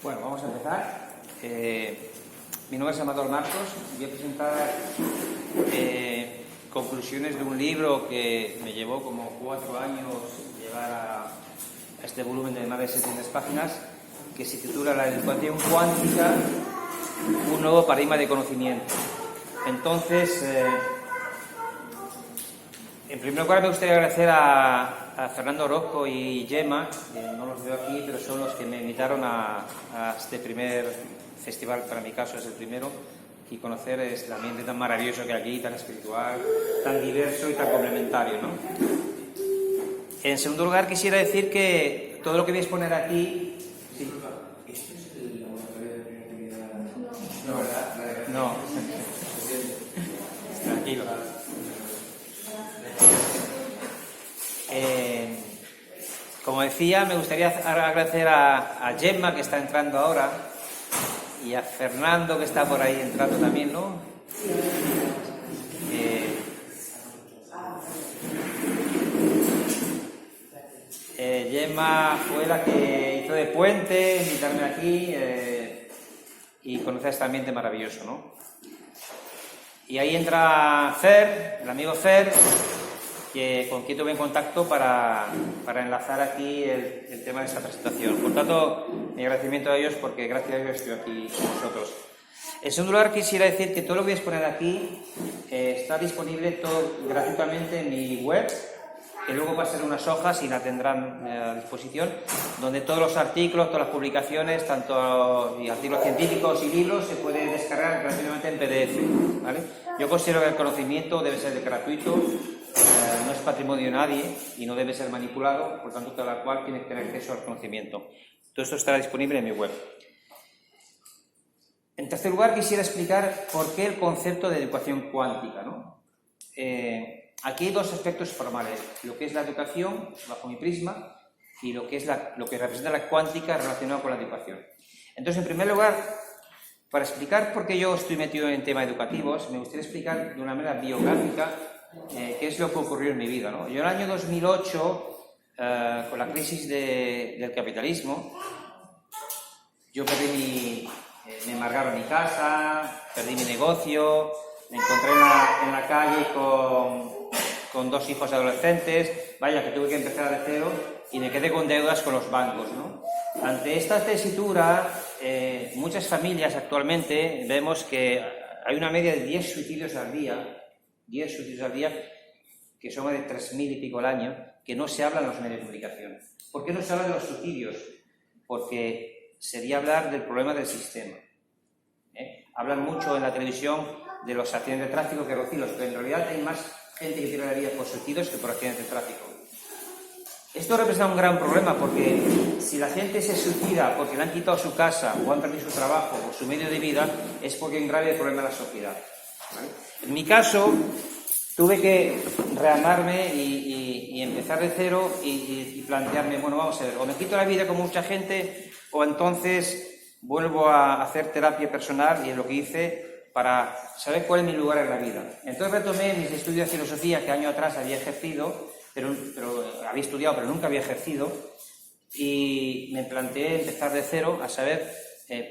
Bueno, vamos a empezar. Mi nombre es Amador Marcos. Voy a presentar conclusiones de un libro que me llevó como 4 años llevar a este volumen de más de 700 páginas, que se titula La educación cuántica, un nuevo paradigma de conocimiento. Entonces, en primer lugar me gustaría agradecer a Fernando Orozco y Gemma, que no los veo aquí, pero son los que me invitaron a este primer festival. Para mi caso es el primero, y conocer el ambiente tan maravilloso que hay aquí, tan espiritual, tan diverso y tan complementario, ¿no? En segundo lugar, quisiera decir que todo lo que voy a exponer aquí... Sí. ¿Esto es el laboratorio de creatividad? No, ¿verdad? No. Tranquilo. Como decía, me gustaría agradecer a Gemma, que está entrando ahora, y a Fernando, que está por ahí entrando también, ¿no? Gemma fue la que hizo de puente, invitarme aquí y conocer este ambiente maravilloso, ¿no? Y ahí entra Fer, el amigo Fer, con quien tuve en contacto para enlazar aquí el tema de esta presentación. Por tanto, mi agradecimiento a ellos, porque gracias a ellos estoy aquí con vosotros. En segundo lugar, quisiera decir que todo lo que voy a exponer aquí está disponible todo gratuitamente en mi web, que luego va a ser unas hojas y la tendrán a disposición, donde todos los artículos, todas las publicaciones, tanto y artículos científicos y libros, se pueden descargar gratuitamente en PDF, ¿vale? Yo considero que el conocimiento debe ser gratuito, no es patrimonio de nadie y no debe ser manipulado, por tanto, cada cual tiene que tener acceso al conocimiento. Todo esto estará disponible en mi web. En tercer lugar, quisiera explicar por qué el concepto de educación cuántica, ¿no? Aquí hay dos aspectos formales, lo que es la educación, bajo mi prisma, y lo que representa la cuántica relacionada con la educación. Entonces, en primer lugar, para explicar por qué yo estoy metido en temas educativos, me gustaría explicar de una manera biográfica qué es lo que ocurrió en mi vida, ¿no? Yo en el año 2008, con la crisis del capitalismo, yo me embargaron mi casa, perdí mi negocio, me encontré en la calle con 2 hijos adolescentes, vaya que tuve que empezar de cero y me quedé con deudas con los bancos, ¿no? Ante esta tesitura, muchas familias actualmente vemos que hay una media de 10 suicidios al día, que son de 3.000 y pico al año, que no se hablan en los medios de comunicación. ¿Por qué no se habla de los suicidios? Porque sería hablar del problema del sistema. Hablan mucho en la televisión de los accidentes de tráfico que rocilos, pero en realidad hay más gente que pierde la vida por suicidios que por accidentes de tráfico. Esto representa un gran problema, porque si la gente se suicida porque le han quitado su casa o han perdido su trabajo o su medio de vida, es porque hay un grave problema en la sociedad, ¿vale? En mi caso, tuve que rearmarme y empezar de cero y plantearme, bueno, vamos a ver, o me quito la vida como mucha gente, o entonces vuelvo a hacer terapia personal, y es lo que hice para saber cuál es mi lugar en la vida. Entonces retomé mis estudios de filosofía, que años atrás había ejercido, pero había estudiado, pero nunca había ejercido, y me planteé empezar de cero a saber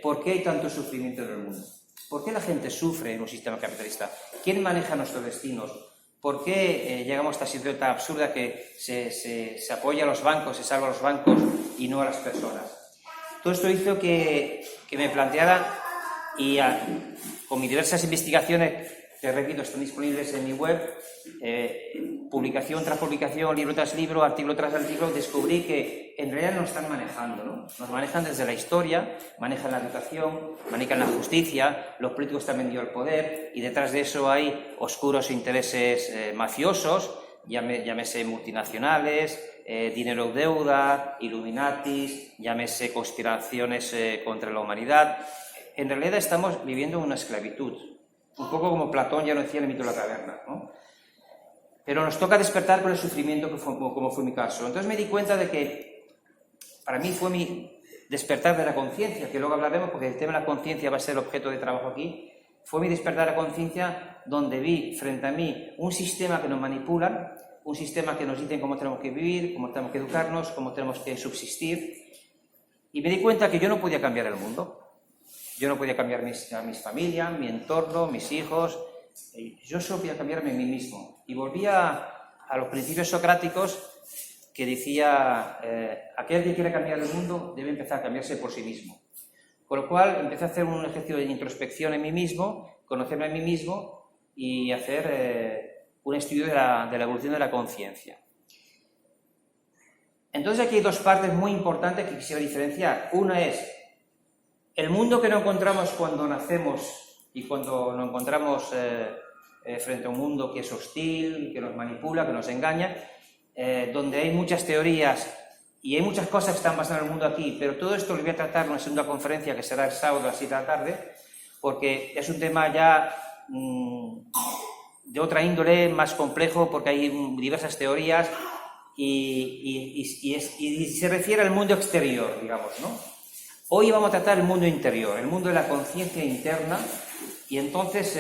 por qué hay tanto sufrimiento en el mundo. ¿Por qué la gente sufre en un sistema capitalista? ¿Quién maneja nuestros destinos? ¿Por qué llegamos a esta situación tan absurda que se apoya a los bancos, se salva a los bancos y no a las personas? Todo esto hizo que me planteara, y con mis diversas investigaciones, que repito, están disponibles en mi web, publicación tras publicación, libro tras libro, artículo tras artículo, descubrí que en realidad nos están manejando, ¿no? Nos manejan desde la historia, manejan la educación, manejan la justicia, los políticos están vendiendo el poder, y detrás de eso hay oscuros intereses mafiosos, llámese multinacionales, dinero deuda, Illuminatis, llámese conspiraciones contra la humanidad. En realidad estamos viviendo una esclavitud, un poco como Platón ya lo decía en el mito de la caverna, ¿no? Pero nos toca despertar con el sufrimiento, como fue mi caso. Entonces me di cuenta de que para mí fue mi despertar de la conciencia, que luego hablaremos porque el tema de la conciencia va a ser el objeto de trabajo aquí. Fue mi despertar de la conciencia, donde vi frente a mí un sistema que nos manipula, un sistema que nos dice cómo tenemos que vivir, cómo tenemos que educarnos, cómo tenemos que subsistir. Y me di cuenta que yo no podía cambiar el mundo. Yo no podía cambiar a mis familias, mi entorno, mis hijos. Yo solo podía cambiarme a mí mismo. Y volví a los principios socráticos que decía, aquel que quiere cambiar el mundo debe empezar a cambiarse por sí mismo. Con lo cual empecé a hacer un ejercicio de introspección en mí mismo, conocerme a mí mismo y hacer un estudio de la evolución de la conciencia. Entonces aquí hay dos partes muy importantes que quisiera diferenciar. Una es el mundo que nos encontramos cuando nacemos y cuando nos encontramos frente a un mundo que es hostil, que nos manipula, que nos engaña, donde hay muchas teorías y hay muchas cosas que están pasando en el mundo aquí, pero todo esto lo voy a tratar en una segunda conferencia que será el sábado a las 7 de la tarde, porque es un tema ya de otra índole, más complejo, porque hay diversas teorías y se refiere al mundo exterior, digamos, ¿no? Hoy vamos a tratar el mundo interior, el mundo de la conciencia interna, y entonces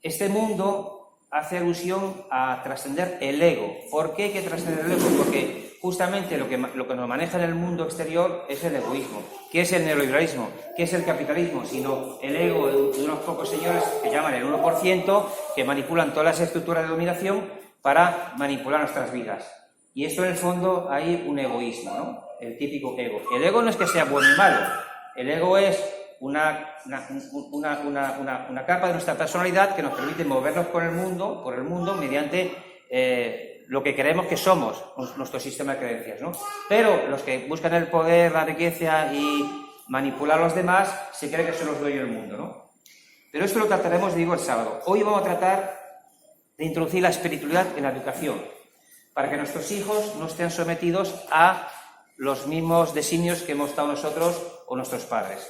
este mundo hace alusión a trascender el ego. ¿Por qué hay que trascender el ego? Porque justamente lo que nos maneja en el mundo exterior es el egoísmo. ¿Qué es el neoliberalismo? ¿Qué es el capitalismo? Sino el ego de unos pocos señores que llaman el 1%, que manipulan todas las estructuras de dominación para manipular nuestras vidas. Y esto en el fondo hay un egoísmo, ¿no? El típico ego. El ego no es que sea bueno y malo. El ego es una capa de nuestra personalidad que nos permite movernos por el mundo mediante lo que creemos que somos, nuestro sistema de creencias, ¿no? Pero los que buscan el poder, la riqueza y manipular a los demás, se cree que son los dueños del mundo, ¿no? Pero esto lo trataremos, digo, el sábado. Hoy vamos a tratar de introducir la espiritualidad en la educación, para que nuestros hijos no estén sometidos a los mismos designios que hemos estado nosotros o nuestros padres.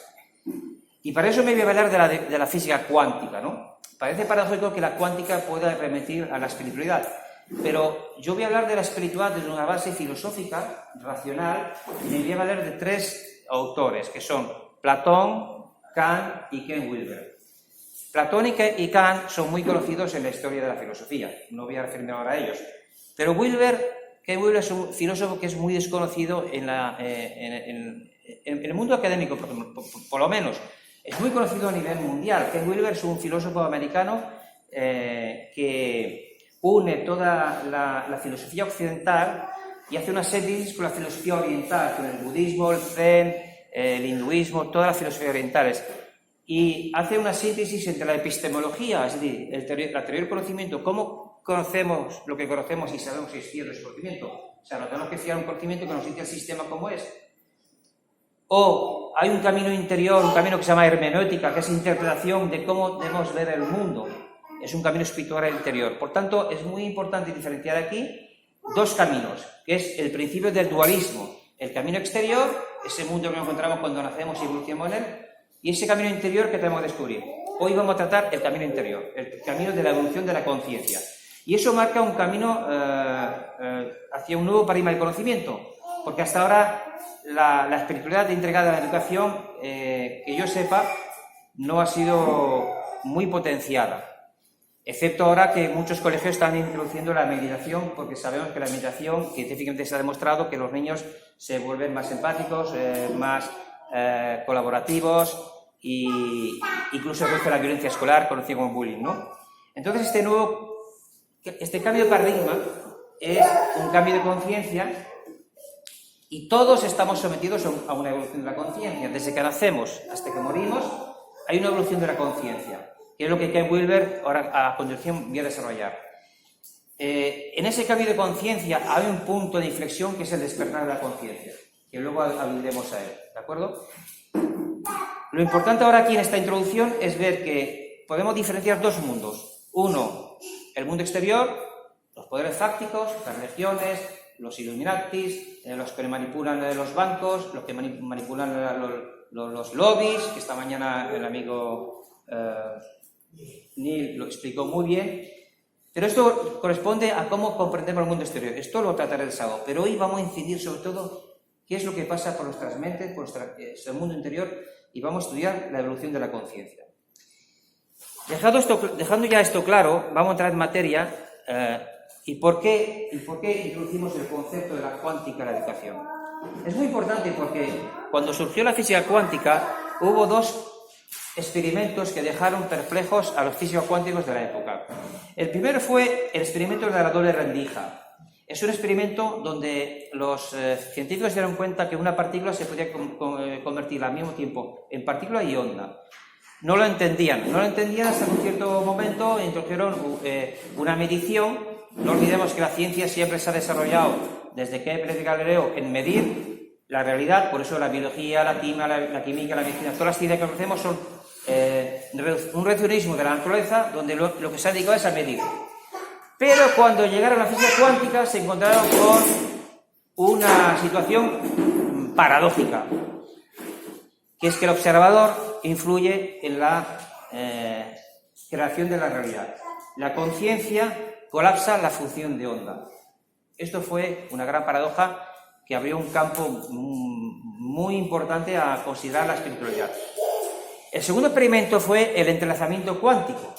Y para eso me voy a hablar de la física cuántica, ¿no? Parece paradójico que la cuántica pueda remitir a la espiritualidad, pero yo voy a hablar de la espiritualidad desde una base filosófica, racional, y me voy a hablar de tres autores, que son Platón, Kant y Ken Wilber. Platón y Kant son muy conocidos en la historia de la filosofía, no voy a referirme ahora a ellos, pero Ken Wilber es un filósofo que es muy desconocido en el mundo académico, por lo menos. Es muy conocido a nivel mundial. Ken Wilber es un filósofo americano que une toda la filosofía occidental y hace una síntesis con la filosofía oriental, con el budismo, el zen, el hinduismo, todas las filosofías orientales. Y hace una síntesis entre la epistemología, es decir, la teoría del conocimiento, cómo conocemos lo que conocemos y sabemos si es cierto ese conocimiento. O sea, no tenemos que fiar un conocimiento que nos dice el sistema como es. O hay un camino interior, un camino que se llama hermenéutica, que es interpretación de cómo debemos ver el mundo. Es un camino espiritual interior. Por tanto, es muy importante diferenciar aquí dos caminos, que es el principio del dualismo. El camino exterior, ese mundo que nos encontramos cuando nacemos y evolucionamos en él, y ese camino interior que tenemos que descubrir. Hoy vamos a tratar el camino interior, el camino de la evolución de la conciencia. Y eso marca un camino hacia un nuevo paradigma del conocimiento, porque hasta ahora la espiritualidad entregada a la educación, que yo sepa, no ha sido muy potenciada, excepto ahora que muchos colegios están introduciendo la meditación, porque sabemos que la meditación, científicamente se ha demostrado que los niños se vuelven más empáticos, más colaborativos e incluso reduce la violencia escolar, conocida como bullying, ¿no? Entonces este cambio de paradigma es un cambio de conciencia. Y todos estamos sometidos a una evolución de la conciencia. Desde que nacemos hasta que morimos, hay una evolución de la conciencia, que es lo que Ken Wilber ahora a continuación voy a desarrollar. En ese cambio de conciencia hay un punto de inflexión que es el despertar de la conciencia, que luego aludiremos a él, ¿de acuerdo? Lo importante ahora aquí en esta introducción es ver que podemos diferenciar dos mundos. Uno, el mundo exterior, los poderes fácticos, las religiones, los Illuminatis, los que manipulan los bancos, los que manipulan los lobbies, que esta mañana el amigo Neil lo explicó muy bien. Pero esto corresponde a cómo comprendemos el mundo exterior. Esto lo trataré el sábado, pero hoy vamos a incidir sobre todo qué es lo que pasa por nuestras mentes, por nuestro mundo interior, y vamos a estudiar la evolución de la conciencia. Dejando ya esto claro, vamos a entrar en materia. ¿Y por qué introducimos el concepto de la cuántica en la educación? Es muy importante porque cuando surgió la física cuántica hubo dos experimentos que dejaron perplejos a los físicos cuánticos de la época. El primero fue el experimento de la doble rendija. Es un experimento donde los científicos se dieron cuenta que una partícula se podía convertir al mismo tiempo en partícula y onda. No lo entendían hasta que en un cierto momento introdujeron una medición. No olvidemos que la ciencia siempre se ha desarrollado desde Kepler y Galileo en medir la realidad, por eso la biología, la química, la medicina, todas las ciencias que conocemos son un reduccionismo de la naturaleza donde lo que se ha dedicado es a medir. Pero cuando llegaron a la física cuántica se encontraron con una situación paradójica, que es que el observador influye en la creación de la realidad. La conciencia colapsa la función de onda. Esto fue una gran paradoja que abrió un campo muy importante a considerar la espiritualidad. El segundo experimento fue el entrelazamiento cuántico.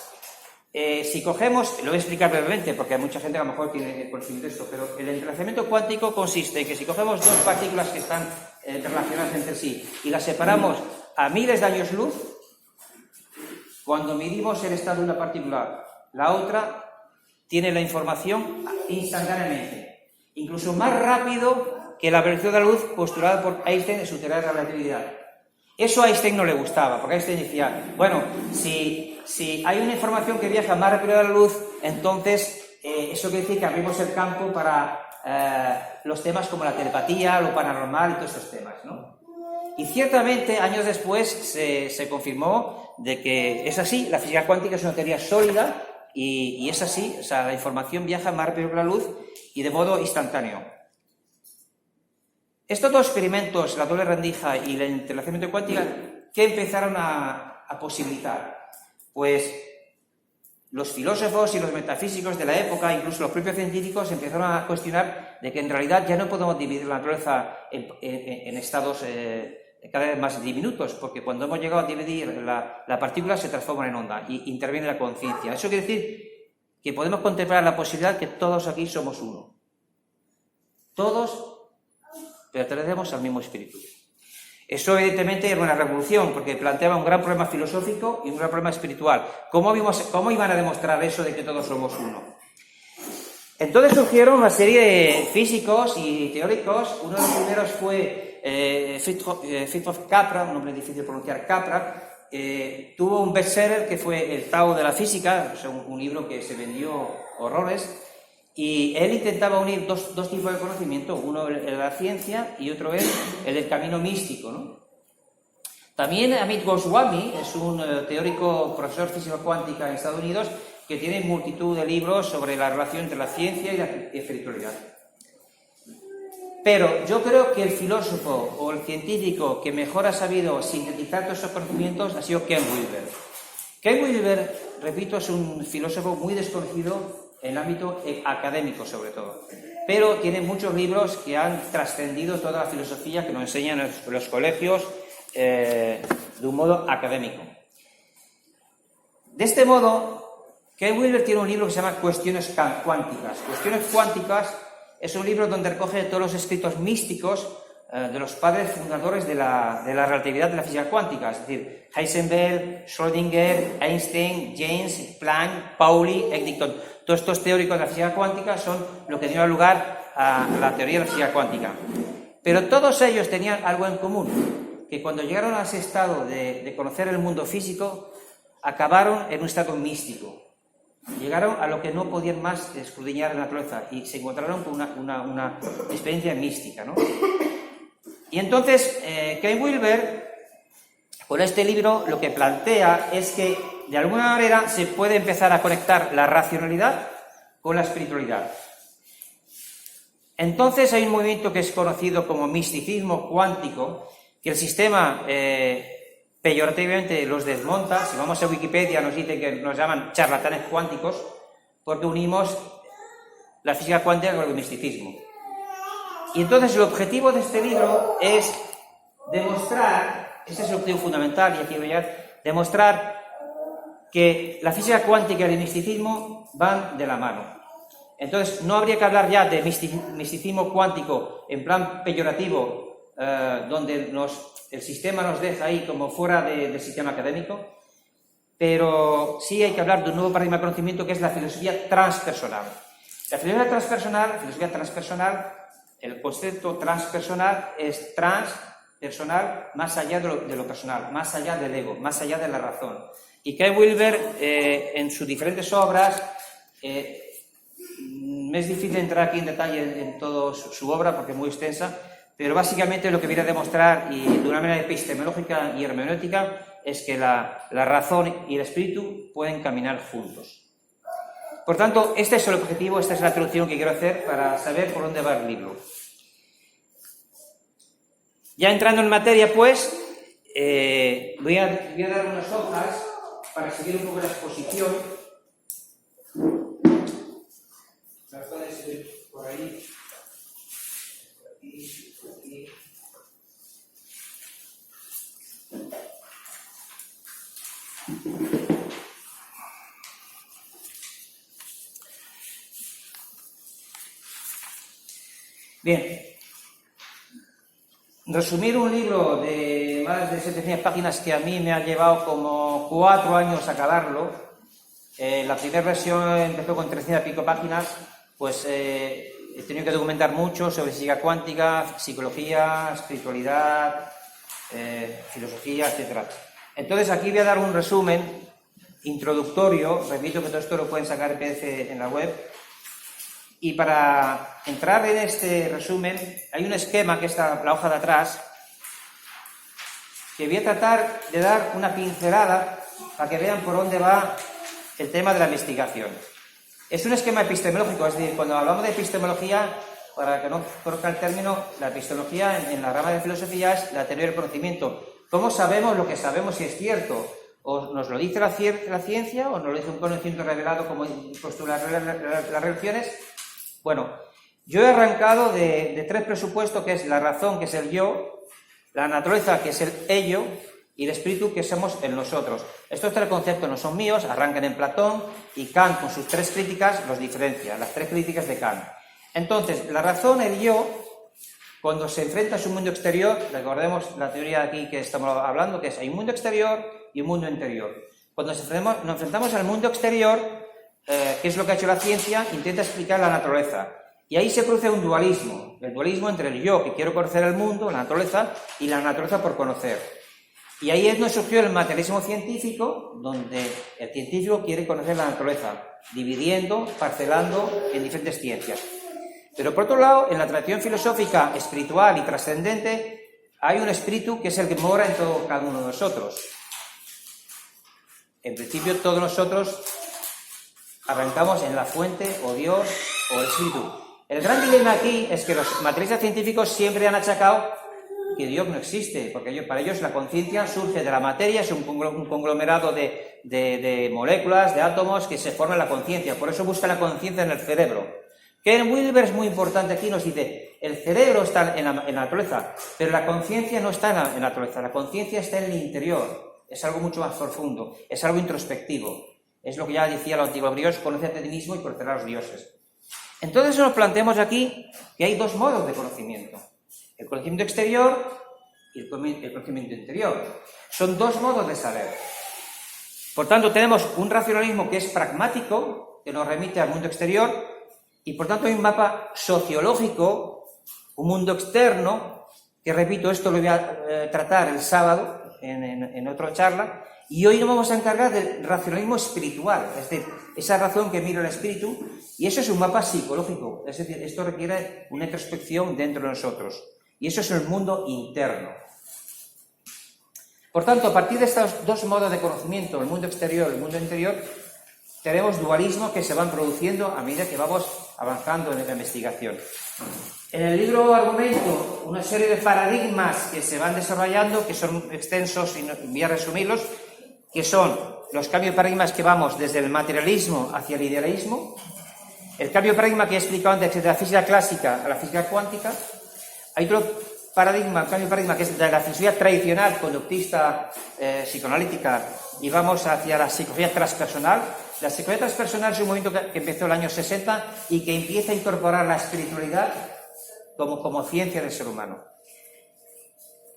Si cogemos, lo voy a explicar brevemente porque hay mucha gente que a lo mejor tiene conocimiento de esto, pero el entrelazamiento cuántico consiste en que si cogemos dos partículas que están relacionadas entre sí y las separamos a miles de años luz, cuando medimos el estado de una partícula, la otra tiene la información instantáneamente, incluso más rápido que la velocidad de la luz postulada por Einstein en su teoría de la relatividad. Eso a Einstein no le gustaba, porque Einstein decía, bueno, si hay una información que viaja más rápido que la luz, entonces eso quiere decir que abrimos el campo para los temas como la telepatía, lo paranormal y todos estos temas, ¿no? Y ciertamente, años después, se confirmó de que es así, la física cuántica es una teoría sólida y es así, o sea, la información viaja más rápido que la luz y de modo instantáneo. Estos dos experimentos, la doble rendija y el entrelazamiento cuántico, ¿qué empezaron a posibilitar? Pues los filósofos y los metafísicos de la época, incluso los propios científicos, empezaron a cuestionar de que en realidad ya no podemos dividir la naturaleza en estados cada vez más diminutos, porque cuando hemos llegado a dividir la partícula se transforma en onda y interviene la conciencia. Eso quiere decir que podemos contemplar la posibilidad que todos aquí somos uno. Todos pertenecemos al mismo espíritu. Eso evidentemente era una revolución, porque planteaba un gran problema filosófico y un gran problema espiritual. ¿Cómo iban a demostrar eso de que todos somos uno? Entonces surgieron una serie de físicos y teóricos. Uno de los primeros fue Fritjof Capra, un nombre difícil de pronunciar, Capra. Tuvo un bestseller que fue El Tao de la Física, o sea, un libro que se vendió horrores. Y él intentaba unir dos tipos de conocimiento, uno el de la ciencia y otro es el del camino místico, ¿no? También Amit Goswami es un teórico, profesor de física cuántica en Estados Unidos, que tiene multitud de libros sobre la relación entre la ciencia y la espiritualidad. Pero yo creo que el filósofo o el científico que mejor ha sabido sintetizar todos esos conocimientos ha sido Ken Wilber. Ken Wilber, repito, es un filósofo muy desconocido en el ámbito académico sobre todo, pero tiene muchos libros que han trascendido toda la filosofía que nos enseñan en los colegios de un modo académico. De este modo, Ken Wilber tiene un libro que se llama Cuestiones Cuánticas. Cuestiones Cuánticas es un libro donde recoge todos los escritos místicos de los padres fundadores de la relatividad de la física cuántica, es decir, Heisenberg, Schrödinger, Einstein, James, Planck, Pauli, Eddington. Todos estos teóricos de la física cuántica son lo que dio lugar a la teoría de la física cuántica. Pero todos ellos tenían algo en común, que cuando llegaron a ese estado de conocer el mundo físico, acabaron en un estado místico. Llegaron a lo que no podían más escudriñar la naturaleza y se encontraron con una experiencia mística, ¿no? Y entonces, Ken Wilber, con este libro, lo que plantea es que, de alguna manera, se puede empezar a conectar la racionalidad con la espiritualidad. Entonces, hay un movimiento que es conocido como misticismo cuántico, que el sistema peyorativamente los desmonta. Si vamos a Wikipedia, nos dice que nos llaman charlatanes cuánticos, porque unimos la física cuántica con el misticismo. Y entonces el objetivo de este libro es demostrar, ese es el objetivo fundamental, y aquí voy a demostrar que la física cuántica y el misticismo van de la mano. Entonces, no habría que hablar ya de misticismo cuántico en plan peyorativo, donde el sistema nos deja ahí como fuera del sistema académico, pero sí hay que hablar de un nuevo paradigma de conocimiento que es la filosofía transpersonal. La filosofía transpersonal, el concepto transpersonal es transpersonal más allá de lo personal, más allá del ego, más allá de la razón. Y Ken Wilber, en sus diferentes obras, me es difícil entrar aquí en detalle en toda su obra porque es muy extensa, pero básicamente lo que viene a demostrar, y de una manera epistemológica y hermenéutica, es que la razón y el espíritu pueden caminar juntos. Por tanto, este es el objetivo, esta es la traducción que quiero hacer para saber por dónde va el libro. Ya entrando en materia, pues, voy a dar unas hojas para seguir un poco la exposición. Las puedes ver por ahí. Por aquí. Bien, resumir un libro de más de 700 páginas que a mí me ha llevado como 4 años acabarlo. La primera versión empezó con 300 y pico páginas, pues he tenido que documentar mucho sobre física cuántica, psicología, espiritualidad, filosofía, etc. Entonces aquí voy a dar un resumen introductorio, repito que todo esto lo pueden sacar en PDF en la web. Y para entrar en este resumen, hay un esquema que está la hoja de atrás, que voy a tratar de dar una pincelada para que vean por dónde va el tema de la investigación. Es un esquema epistemológico, es decir, cuando hablamos de epistemología, para que no conozca el término, la epistemología en la rama de filosofía es la teoría del conocimiento. ¿Cómo sabemos lo que sabemos si es cierto? ¿O nos lo dice la ciencia o nos lo dice un conocimiento revelado como postulan las religiones? Bueno, yo he arrancado de 3 presupuestos, que es la razón, que es el yo, la naturaleza, que es el ello, y el espíritu, que somos el nosotros. Estos 3 conceptos no son míos, arrancan en Platón, y Kant, con sus 3 críticas, los diferencia, las 3 críticas de Kant. Entonces, la razón, el yo, cuando se enfrenta a su mundo exterior, recordemos la teoría aquí que estamos hablando, que es hay un mundo exterior y un mundo interior. Cuando nos enfrentamos al mundo exterior, ¿qué es lo que ha hecho la ciencia? Intenta explicar la naturaleza. Y ahí se produce un dualismo, el dualismo entre el yo, que quiero conocer el mundo, la naturaleza, y la naturaleza por conocer. Y ahí es donde surgió el materialismo científico, donde el científico quiere conocer la naturaleza, dividiendo, parcelando en diferentes ciencias. Pero por otro lado, en la tradición filosófica, espiritual y trascendente, hay un espíritu que es el que mora en todo cada uno de nosotros. En principio, todos nosotros arrancamos en la fuente, o Dios, o el espíritu. El gran dilema aquí es que los materialistas científicos siempre han achacado que Dios no existe, porque para ellos la conciencia surge de la materia, es un conglomerado de moléculas, de átomos que se forman la conciencia, por eso buscan la conciencia en el cerebro. Ken Wilber es muy importante aquí, nos dice, el cerebro está en la naturaleza, pero la conciencia no está en la naturaleza, la conciencia está en el interior, es algo mucho más profundo, es algo introspectivo. Es lo que ya decía el antiguo griego, conócete a ti mismo y conocerás a los dioses. Entonces nos planteamos aquí que hay 2 modos de conocimiento. El conocimiento exterior y el conocimiento interior. Son 2 modos de saber. Por tanto, tenemos un racionalismo que es pragmático, que nos remite al mundo exterior, y por tanto hay un mapa sociológico, un mundo externo, que repito, esto lo voy a tratar el sábado en otra charla. Y hoy nos vamos a encargar del racionalismo espiritual, es decir, esa razón que mira el espíritu, y eso es un mapa psicológico, es decir, esto requiere una introspección dentro de nosotros, y eso es el mundo interno. Por tanto, a partir de estos 2 modos de conocimiento, el mundo exterior y el mundo interior, tenemos dualismos que se van produciendo a medida que vamos avanzando en la investigación. En el libro argumento una serie de paradigmas que se van desarrollando, que son extensos y voy a resumirlos, que son los cambios de paradigmas que vamos desde el materialismo hacia el idealismo, el cambio de paradigma que he explicado antes de la física clásica a la física cuántica. Hay otro paradigma, cambio de paradigma que es de la filosofía tradicional, conductista, psicoanalítica, y vamos hacia la psicología transpersonal, La psicología transpersonal es un movimiento que empezó en el año 60 y que empieza a incorporar la espiritualidad como ciencia del ser humano.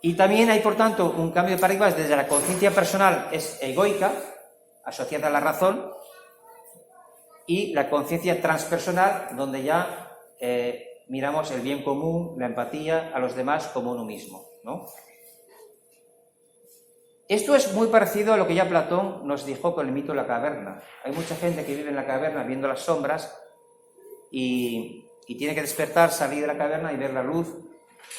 Y también hay, por tanto, un cambio de paradigmas desde la conciencia personal es egoica, asociada a la razón, y la conciencia transpersonal, donde ya miramos el bien común, la empatía a los demás como uno mismo, ¿no? Esto es muy parecido a lo que ya Platón nos dijo con el mito de la caverna. Hay mucha gente que vive en la caverna viendo las sombras y tiene que despertar, salir de la caverna y ver la luz.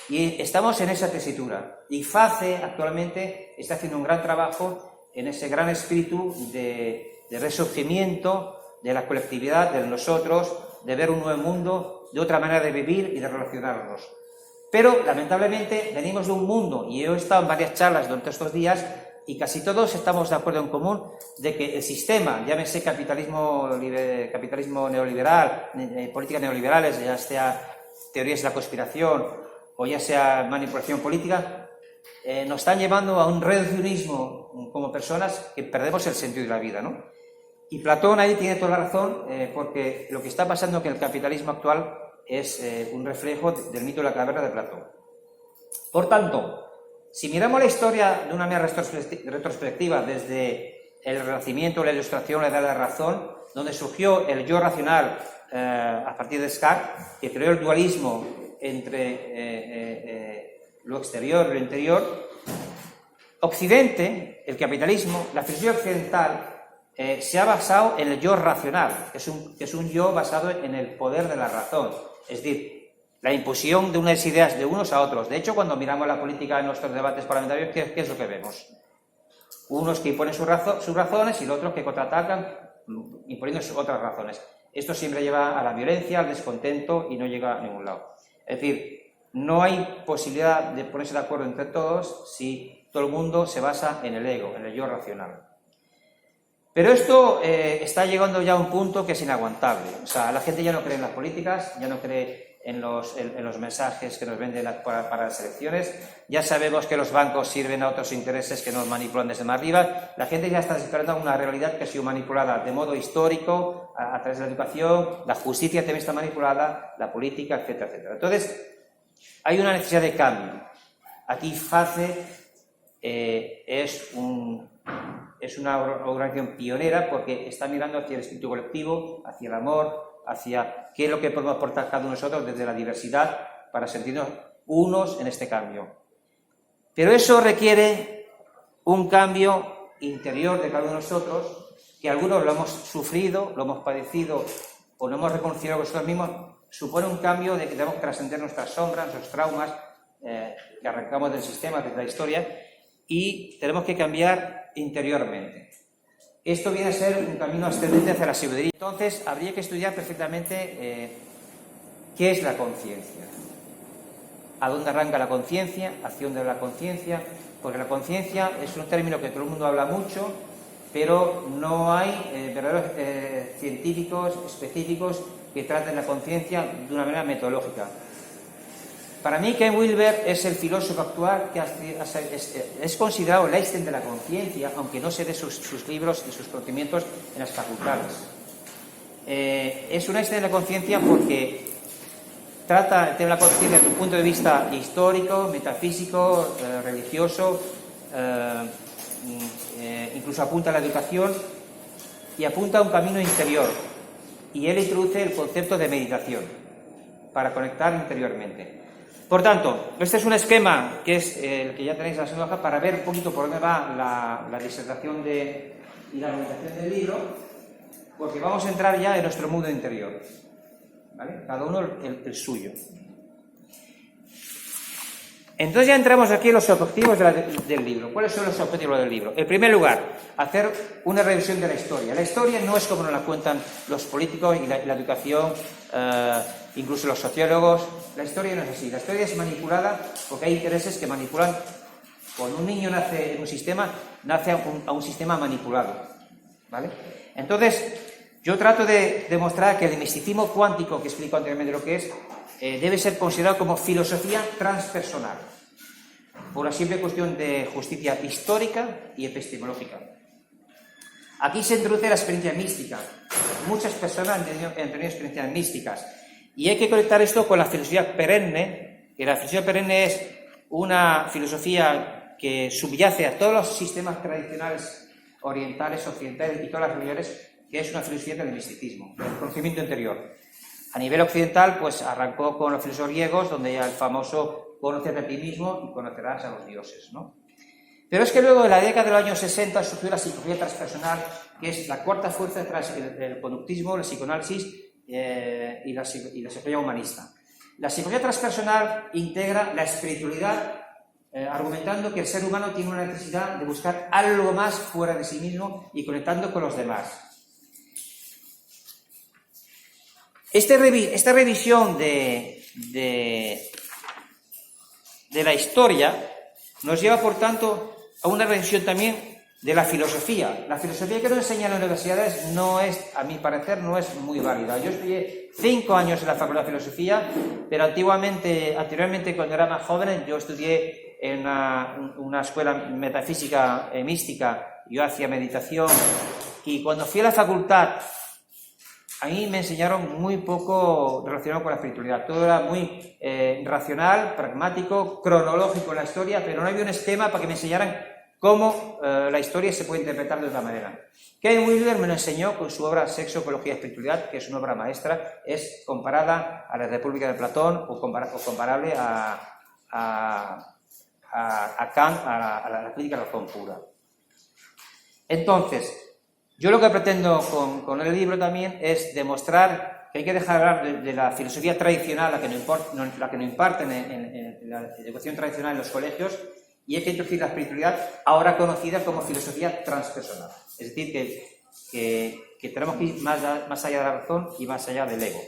Y estamos en esa tesitura. Y FACE actualmente está haciendo un gran trabajo en ese gran espíritu de resurgimiento de la colectividad, de nosotros, de ver un nuevo mundo, de otra manera de vivir y de relacionarnos. Pero, lamentablemente, venimos de un mundo, y yo he estado en varias charlas durante estos días, y casi todos estamos de acuerdo en común de que el sistema, llámese capitalismo neoliberal, políticas neoliberales, ya sea teorías de la conspiración o ya sea manipulación política, nos están llevando a un reduccionismo como personas que perdemos el sentido de la vida, ¿no? Y Platón ahí tiene toda la razón, porque lo que está pasando en el capitalismo actual es un reflejo del mito de la caverna de Platón. Por tanto, si miramos la historia de una manera retrospectiva desde el Renacimiento, la Ilustración, la Edad de la Razón, donde surgió el yo racional a partir de Descartes, que creó el dualismo entre lo exterior y lo interior, Occidente, el capitalismo, la filosofía occidental, se ha basado en el yo racional, que es un yo basado en el poder de la razón, es decir, la imposición de unas ideas de unos a otros. De hecho, cuando miramos la política en nuestros debates parlamentarios, ¿qué es lo que vemos? Unos que imponen sus razones y los otros que contraatacan imponiendo otras razones. Esto siempre lleva a la violencia, al descontento y no llega a ningún lado. Es decir, no hay posibilidad de ponerse de acuerdo entre todos si todo el mundo se basa en el ego, en el yo racional. Pero esto está llegando ya a un punto que es inaguantable. O sea, la gente ya no cree en las políticas, ya no cree en los mensajes que nos venden para las elecciones. Ya sabemos que los bancos sirven a otros intereses que nos manipulan desde más arriba. La gente ya está desesperando a una realidad que ha sido manipulada de modo histórico, a través de la educación, la justicia también está manipulada, la política, etcétera, etcétera. Entonces, hay una necesidad de cambio. Aquí FACE es una organización pionera porque está mirando hacia el espíritu colectivo, hacia el amor, hacia qué es lo que podemos aportar cada uno de nosotros desde la diversidad para sentirnos unos en este cambio. Pero eso requiere un cambio interior de cada uno de nosotros, que algunos lo hemos sufrido, lo hemos padecido o lo hemos reconocido nosotros mismos. Supone un cambio de que tenemos que trascender nuestras sombras, nuestros traumas que arrancamos del sistema, desde la historia, y tenemos que cambiar interiormente. Esto viene a ser un camino ascendente hacia la sabiduría. Entonces, habría que estudiar perfectamente qué es la conciencia, a dónde arranca la conciencia, hacia dónde va la conciencia, porque la conciencia es un término que todo el mundo habla mucho, pero no hay verdaderos científicos específicos que traten la conciencia de una manera metodológica. Para mí, Ken Wilber es el filósofo actual que es considerado el Einstein de la conciencia, aunque no se dé sus libros y sus conocimientos en las facultades. Es un Einstein de la conciencia porque trata el tema de la conciencia desde un punto de vista histórico, metafísico, religioso, incluso apunta a la educación y apunta a un camino interior. Y él introduce el concepto de meditación para conectar interiormente. Por tanto, este es un esquema que es el que ya tenéis en la segunda hoja para ver un poquito por dónde va la disertación y la argumentación del libro, porque vamos a entrar ya en nuestro mundo interior, ¿vale? Cada uno el suyo. Entonces ya entramos aquí en los objetivos del libro. ¿Cuáles son los objetivos del libro? En primer lugar, hacer una revisión de la historia. La historia no es como nos la cuentan los políticos y la educación, incluso los sociólogos. La historia no es así. La historia es manipulada porque hay intereses que manipulan. Cuando un niño nace en un sistema, nace a un sistema manipulado, ¿vale? Entonces, yo trato de demostrar que el misticismo cuántico, que explico anteriormente lo que es, debe ser considerado como filosofía transpersonal, por la simple cuestión de justicia histórica y epistemológica. Aquí se introduce la experiencia mística. Muchas personas han tenido experiencias místicas. Y hay que conectar esto con la filosofía perenne, que la filosofía perenne es una filosofía que subyace a todos los sistemas tradicionales orientales, occidentales y todas las religiones, que es una filosofía del misticismo, del conocimiento interior. A nivel occidental, pues arrancó con los filósofos griegos, donde ya el famoso conócete a ti mismo y conocerás a los dioses, ¿no? Pero es que luego, en la década de los años 60, surgió la psicología transpersonal, que es la cuarta fuerza tras el conductismo, el psicoanálisis y la psicología humanista. La psicología transpersonal integra la espiritualidad, argumentando que el ser humano tiene una necesidad de buscar algo más fuera de sí mismo y conectando con los demás. Esta revisión de la historia nos lleva, por tanto, a una revisión también de la filosofía. La filosofía que nos enseñan en las universidades no es, a mi parecer, no es muy válida. Yo estudié 5 años en la Facultad de Filosofía, pero anteriormente, cuando era más joven, yo estudié en una escuela metafísica mística. Yo hacía meditación y cuando fui a la facultad, a mí me enseñaron muy poco relacionado con la espiritualidad. Todo era muy racional, pragmático, cronológico en la historia, pero no había un esquema para que me enseñaran cómo la historia se puede interpretar de otra manera. Ken Wilber me lo enseñó con su obra Sexo, Ecología y Espiritualidad, que es una obra maestra, es comparada a la República de Platón o comparable a Kant, a la crítica de la razón pura. Entonces, yo lo que pretendo con el libro también es demostrar que hay que dejar hablar de la filosofía tradicional, la que nos imparten en la educación tradicional en los colegios, y hay que introducir la espiritualidad, ahora conocida como filosofía transpersonal. Es decir, que tenemos que ir más allá de la razón y más allá del ego.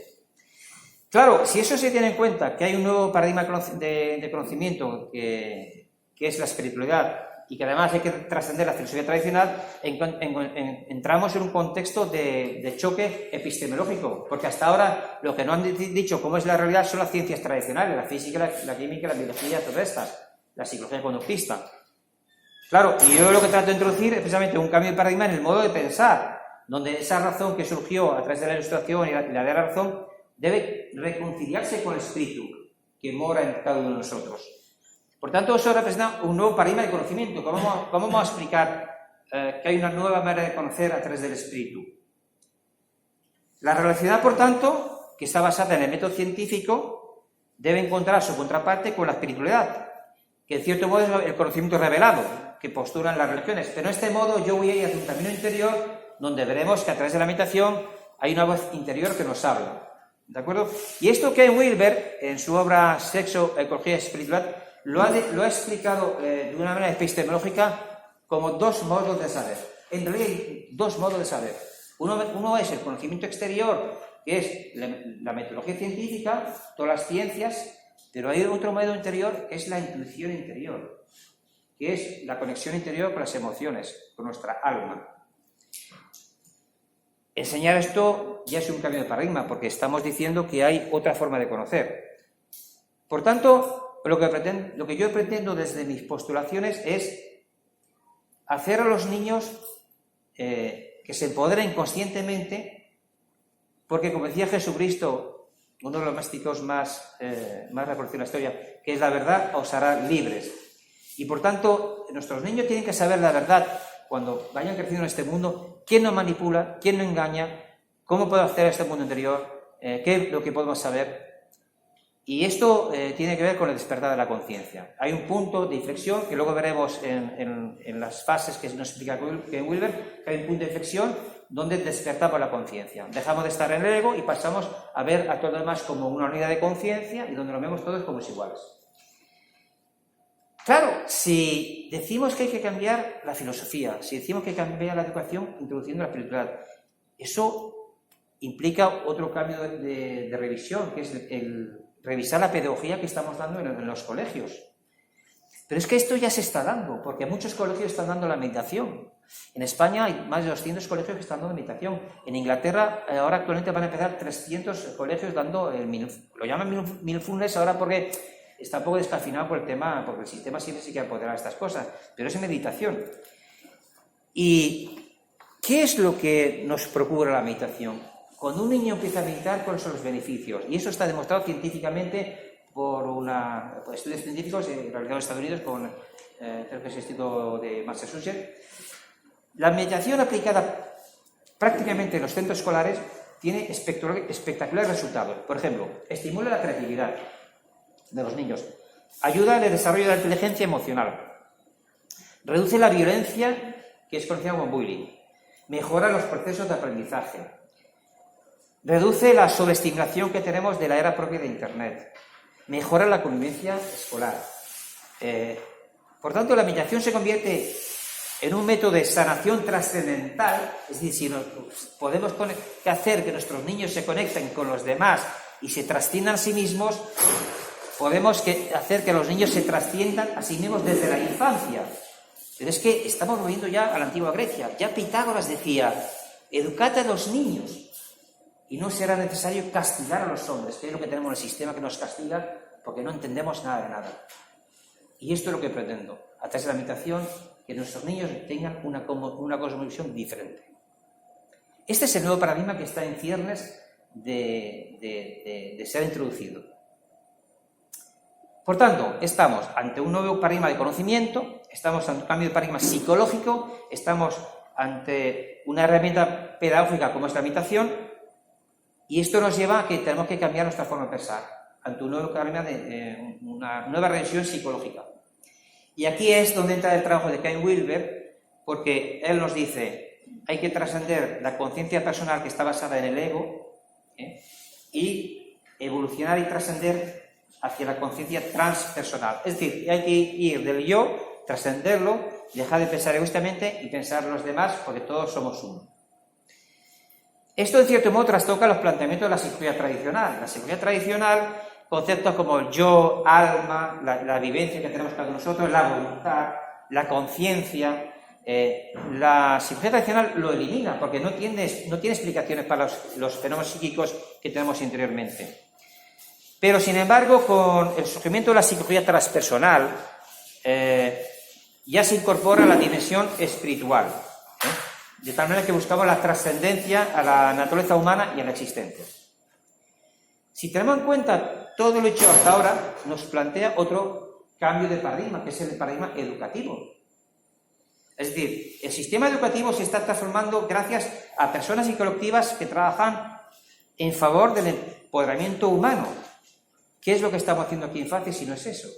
Claro, si eso se tiene en cuenta, que hay un nuevo paradigma de conocimiento que es la espiritualidad, y que además hay que trascender la filosofía tradicional, entramos en un contexto de choque epistemológico, porque hasta ahora lo que no han dicho cómo es la realidad son las ciencias tradicionales, la física, la química, la biología, todas estas, la psicología conductista. Claro, y yo lo que trato de introducir es precisamente un cambio de paradigma en el modo de pensar, donde esa razón que surgió a través de la ilustración y la de la razón debe reconciliarse con el espíritu que mora en cada uno de nosotros. Por tanto, eso representa un nuevo paradigma de conocimiento. ¿Cómo vamos a explicar que hay una nueva manera de conocer a través del espíritu? La relacionalidad, por tanto, que está basada en el método científico, debe encontrar su contraparte con la espiritualidad, que en cierto modo es el conocimiento revelado que postulan las religiones. Pero en este modo yo voy a ir hacia un camino interior donde veremos que a través de la meditación hay una voz interior que nos habla. ¿De acuerdo? Y esto Ken Wilber, en su obra Sexo, Ecología y Espiritualidad, lo ha explicado de una manera epistemológica como 2 modos de saber. En realidad hay 2 modos de saber. Uno es el conocimiento exterior, que es la metodología científica, todas las ciencias, pero hay otro modo interior que es la intuición interior, que es la conexión interior con las emociones, con nuestra alma. Enseñar esto ya es un cambio de paradigma, porque estamos diciendo que hay otra forma de conocer. Por tanto, lo que yo pretendo desde mis postulaciones es hacer a los niños que se empoderen conscientemente, porque como decía Jesucristo, uno de los místicos más reconocidos en la historia, que es la verdad os hará libres. Y por tanto, nuestros niños tienen que saber la verdad cuando vayan creciendo en este mundo, quién nos manipula, quién nos engaña, cómo puedo acceder a este mundo interior, qué es lo que podemos saber. Y esto tiene que ver con el despertar de la conciencia. Hay un punto de inflexión que luego veremos en las fases que nos explica Ken Wilber, que hay un punto de inflexión donde despertamos la conciencia. Dejamos de estar en el ego y pasamos a ver a todo lo demás como una unidad de conciencia y donde lo vemos todos como iguales. Claro, si decimos que hay que cambiar la filosofía, si decimos que hay que cambiar la educación introduciendo la espiritualidad, eso implica otro cambio de revisión, que es el revisar la pedagogía que estamos dando en los colegios. Pero es que esto ya se está dando, porque muchos colegios están dando la meditación. En España hay más de 200 colegios que están dando meditación. En Inglaterra ahora actualmente van a empezar 300 colegios dando lo llaman mindfulness ahora porque está un poco descafinado por el tema, porque el sistema siempre se quiere apoderar de estas cosas, pero es meditación. Y ¿Qué es lo que nos procura la meditación? Cuando un niño empieza a meditar, ¿cuáles son los beneficios? Y eso está demostrado científicamente por estudios científicos realizados en Estados Unidos con creo que es el Instituto de Massachusetts. La meditación aplicada prácticamente en los centros escolares tiene espectaculares resultados. Por ejemplo, estimula la creatividad de los niños, ayuda en el desarrollo de la inteligencia emocional, reduce la violencia, que es conocida como bullying, mejora los procesos de aprendizaje, reduce la sobreestimulación que tenemos de la era propia de Internet, mejora la convivencia escolar. Por tanto, la meditación se convierte en un método de sanación trascendental, es decir, si podemos hacer que nuestros niños se conecten con los demás y se trasciendan a sí mismos, podemos hacer que los niños se trasciendan a sí mismos desde la infancia. Pero es que estamos volviendo ya a la antigua Grecia. Ya Pitágoras decía, educad a los niños y no será necesario castigar a los hombres, que es lo que tenemos en el sistema que nos castiga porque no entendemos nada de nada. Y esto es lo que pretendo, a través de la meditación, que nuestros niños tengan una cosmovisión diferente. Este es el nuevo paradigma que está en ciernes de ser introducido. Por tanto, estamos ante un nuevo paradigma de conocimiento, estamos ante un cambio de paradigma psicológico, estamos ante una herramienta pedagógica como es la meditación, y esto nos lleva a que tenemos que cambiar nuestra forma de pensar, ante un nuevo paradigma de una nueva revisión psicológica. Y aquí es donde entra el trabajo de Ken Wilber, porque él nos dice, hay que trascender la conciencia personal que está basada en el ego, y evolucionar y trascender hacia la conciencia transpersonal. Es decir, hay que ir del yo, trascenderlo, dejar de pensar egoístamente y pensar en los demás, porque todos somos uno. Esto, en cierto modo, trastoca los planteamientos de la psicología tradicional. La psicología tradicional, conceptos como el yo, alma, la vivencia que tenemos cada uno de nosotros, la voluntad, la conciencia, la psicología tradicional lo elimina, porque no tiene explicaciones para los fenómenos psíquicos que tenemos interiormente. Pero, sin embargo, con el surgimiento de la psicología transpersonal, ya se incorpora la dimensión espiritual, de tal manera que buscamos la trascendencia a la naturaleza humana y a la existencia. Si tenemos en cuenta todo lo hecho hasta ahora, nos plantea otro cambio de paradigma, que es el paradigma educativo. Es decir, el sistema educativo se está transformando gracias a personas y colectivas que trabajan en favor del empoderamiento humano. ¿Qué es lo que estamos haciendo aquí en FACE si no es eso?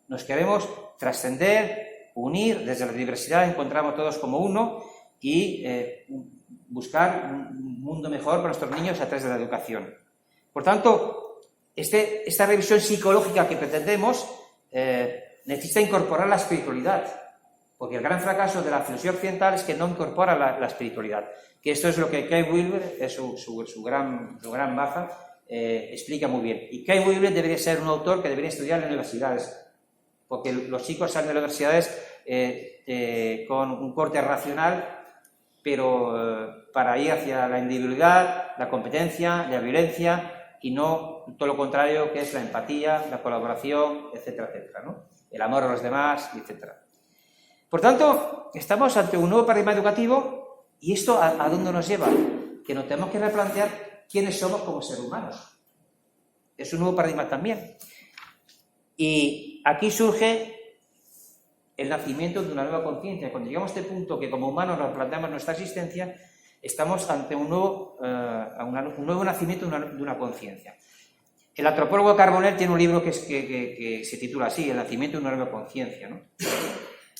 Nos queremos trascender, unir, desde la diversidad encontramos todos como uno y buscar un mundo mejor para nuestros niños a través de la educación. Por tanto, esta revisión psicológica que pretendemos necesita incorporar la espiritualidad, porque el gran fracaso de la filosofía occidental es que no incorpora la espiritualidad, que esto es lo que Ken Wilber, es su gran baza, explica muy bien. Y Ken Wilber debería ser un autor que debería estudiar en las universidades, porque los chicos salen de las universidades con un corte racional, pero para ir hacia la individualidad, la competencia, la violencia, y no todo lo contrario, que es la empatía, la colaboración, etcétera, etcétera, ¿no? El amor a los demás, etcétera. Por tanto, estamos ante un nuevo paradigma educativo, y esto ¿a dónde nos lleva? Que nos tenemos que replantear quiénes somos como seres humanos. Es un nuevo paradigma también. Y aquí surge el nacimiento de una nueva conciencia. Cuando llegamos a este punto que como humanos nos planteamos nuestra existencia, estamos ante un nuevo nacimiento de una conciencia. El antropólogo Carbonell tiene un libro que se titula así, El nacimiento de una nueva conciencia, ¿no?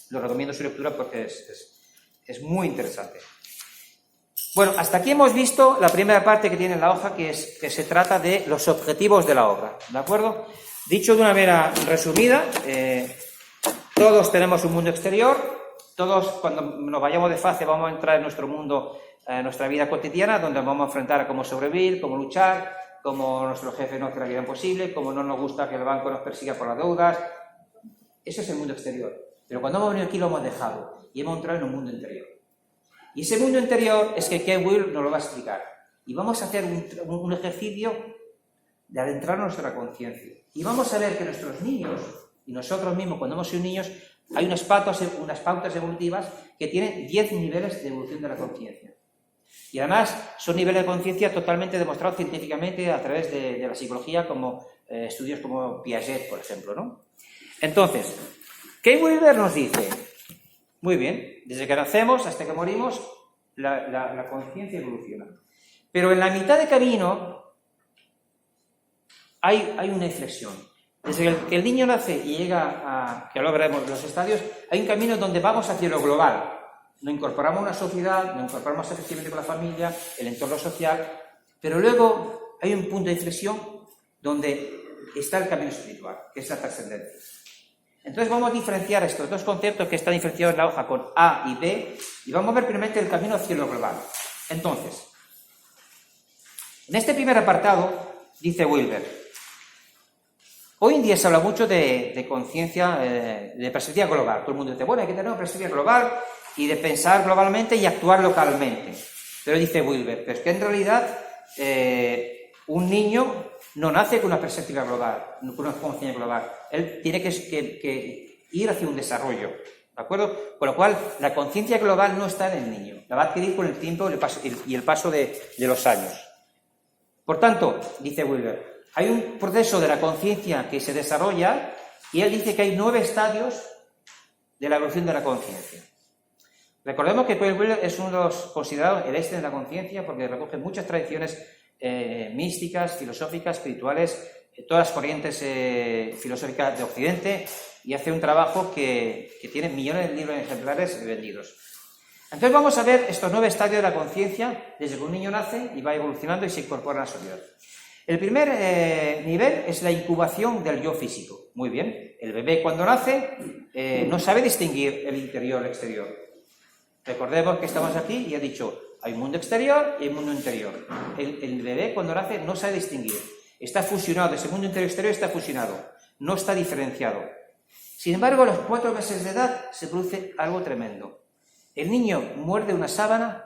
Lo recomiendo su lectura porque es muy interesante. Bueno, hasta aquí hemos visto la primera parte que tiene la hoja, que se trata de los objetivos de la obra, ¿de acuerdo? Dicho de una manera resumida, todos tenemos un mundo exterior, todos cuando nos vayamos de FACE vamos a entrar en nuestro mundo, en nuestra vida cotidiana, donde vamos a enfrentar a cómo sobrevivir, cómo luchar, cómo nuestro jefe no hace la vida imposible, cómo no nos gusta que el banco nos persiga por las deudas. Eso es el mundo exterior. Pero cuando hemos venido aquí lo hemos dejado y hemos entrado en un mundo interior. Y ese mundo interior es que Ken Wilber nos lo va a explicar. Y vamos a hacer un ejercicio de adentrarnos en nuestra conciencia. Y vamos a ver que nuestros niños, y nosotros mismos cuando hemos sido niños, Hay unas pautas evolutivas que tienen 10 niveles de evolución de la conciencia. Y además son niveles de conciencia totalmente demostrados científicamente a través de la psicología, como estudios como Piaget, por ejemplo, ¿no? Entonces, Kay Wilber nos dice, muy bien, desde que nacemos hasta que morimos, la conciencia evoluciona. Pero en la mitad de camino hay una inflexión. Desde que el niño nace y llega a, que ahora veremos los estadios, hay un camino donde vamos hacia lo global. Nos incorporamos a una sociedad, nos incorporamos efectivamente con la familia, el entorno social, pero luego hay un punto de inflexión donde está el camino espiritual, que es la trascendencia. Entonces vamos a diferenciar estos dos conceptos que están diferenciados en la hoja con A y B, y vamos a ver primeramente el camino hacia lo global. Entonces, en este primer apartado, dice Wilber, hoy en día se habla mucho de conciencia, de perspectiva global. Todo el mundo dice, bueno, hay que tener una perspectiva global y de pensar globalmente y actuar localmente. Pero dice Wilber, pero es que en realidad un niño no nace con una perspectiva global, con una conciencia global. Él tiene que ir hacia un desarrollo, ¿de acuerdo? Con lo cual, la conciencia global no está en el niño, la va a adquirir con el tiempo y el paso de los años. Por tanto, dice Wilber, hay un proceso de la conciencia que se desarrolla y él dice que hay 9 estadios de la evolución de la conciencia. Recordemos que Wilber es uno de los considerados el Einstein de la conciencia porque recoge muchas tradiciones místicas, filosóficas, espirituales, todas las corrientes filosóficas de Occidente y hace un trabajo que tiene millones de libros ejemplares vendidos. Entonces vamos a ver estos 9 estadios de la conciencia desde que un niño nace y va evolucionando y se incorpora a la sociedad. El primer nivel es la incubación del yo físico. Muy bien, el bebé cuando nace no sabe distinguir el interior del exterior. Recordemos que estamos aquí y he dicho, hay un mundo exterior y hay un mundo interior. El bebé cuando nace no sabe distinguir. Está fusionado, ese mundo interior y exterior está fusionado, no está diferenciado. Sin embargo, a los 4 meses de edad se produce algo tremendo. El niño muerde una sábana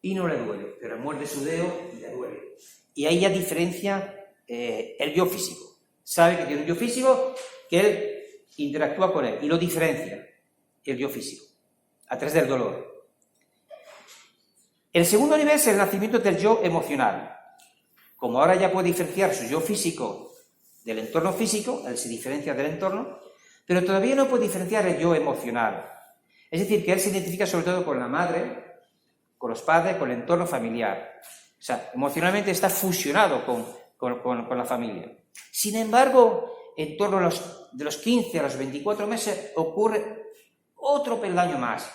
y no le duele, pero muerde su dedo y le duele. Y ahí ya diferencia el yo físico. Sabe que tiene un yo físico que él interactúa con él y lo diferencia, el yo físico, a través del dolor. El segundo nivel es el nacimiento del yo emocional. Como ahora ya puede diferenciar su yo físico del entorno físico, él se diferencia del entorno, pero todavía no puede diferenciar el yo emocional. Es decir, que él se identifica sobre todo con la madre, con los padres, con el entorno familiar. O sea, emocionalmente está fusionado con la familia. Sin embargo, en torno de los 15 a los 24 meses ocurre otro peldaño más.